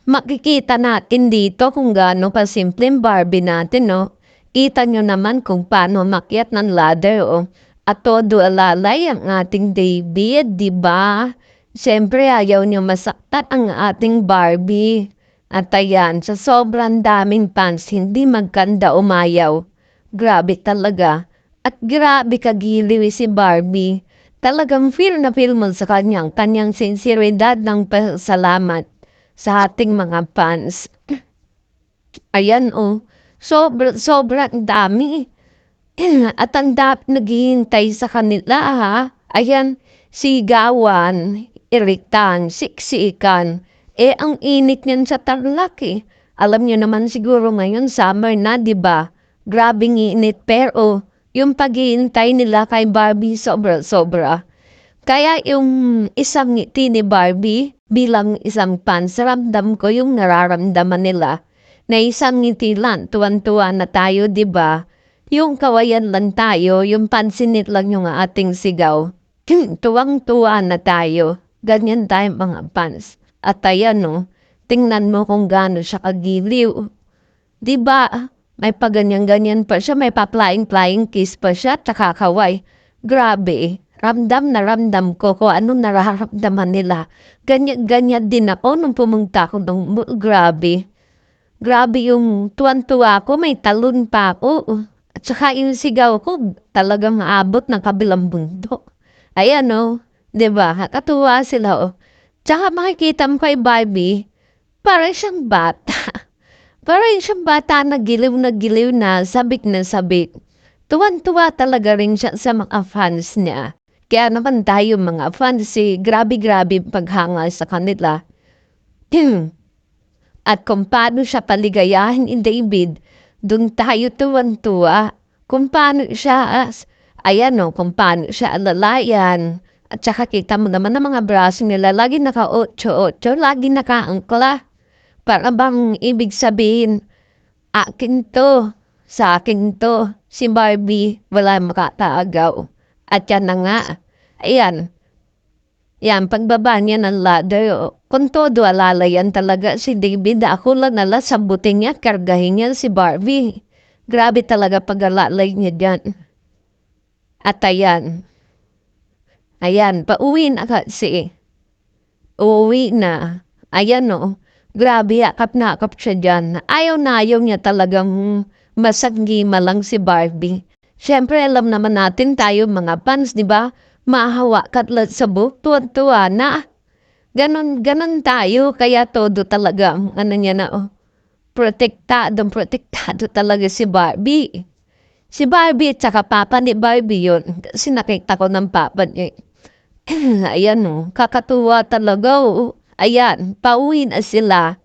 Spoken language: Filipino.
Makikita natin dito kung gaano kasimpleng Barbie natin, no? Kita nyo naman kung paano makyat ng ladder, oh. At todo alalay ang ating David, di ba? Siyempre, ayaw nyo masaktan ang ating Barbie. At ayan, sa sobrang daming fans, hindi magkanda umayaw. Grabe talaga. At grabe kagiliw si Barbie. Talagang feel na feel mo sa kanyang sinseridad ng pasalamat sa ating mga fans. Ayan oh, sobrang dami. At ang naghihintay sa kanila ha. Ayan, sigawan, iritan, siksikan. Ang init niyan sa Tarlac eh. Alam niyo naman siguro ngayon, summer na, di ba? Grabing init, pero yung paghihintay nila kay Barbie sobra-sobra. Kaya yung isang ngiti ni Barbie, bilang isang fans, ramdam ko yung nararamdaman nila. Na isang ngiti lang, tuwan-tuwa na tayo, di ba? Yung kawayan lang tayo, yung pansinit lang yung ating sigaw. Tuwang-tuwa na tayo. Ganyan tayo mga fans. At ayan no, tingnan mo kung gaano siya kagiliw. Di ba? May paganyan-ganyan pa siya, may pa-flying kiss pa siya, tsaka kaway. Grabe, ramdam na ramdam ko kung anong nararamdaman nila. Ganyan din ako nung pumunta ako nung grabe. Grabe yung tuwan-tuwa ko, may talon pa ako. At saka yung sigaw ko, talagang aabot ng kabilang mundo. Ayan o, diba? Katuwa sila o. Tsaka makikita mo kay Barbie, parang siyang bata. Parang siyang bata na giliw na, sabik na sabik. Tuwan-tuwa talaga rin siya sa mga fans niya. Kaya naman tayo mga fans, grabe-grabe paghanga sa kanila. At kung paano siya paligayahin ni David, dun tayo tuwan-tuwa. Kung paano siya, ayan o, kung paano siya alalayan. At saka kita mo naman ang mga braso nila, lagi naka-8-8, lagi naka-angkla. Para bang ibig sabihin, akin to, sa akin to, si Barbie, wala makataagaw. At yan na nga, ayan, yan, pagbaba niya ng ladder, kung todo alalayan talaga si David, ako lang nala sambutin niya, kargahin niya si Barbie. Grabe talaga pag-alalay niya dyan. At ayan, pauwi na kasi. Uuwi na. Ayan o, grabe, akap na akap siya dyan. Ayaw niya talagang masagima lang si Barbie. Siyempre, alam naman natin tayo mga fans, di ba? Mahawa katlat sa buhok, tuwa na. Ganon tayo, kaya todo talaga, niya na protektado talaga si Barbie. Si Barbie at saka papa ni Barbie yun. Kasi nakita ko ng papa niya. Ayan kakatuwa talaga. Ayan, pauwi na sila.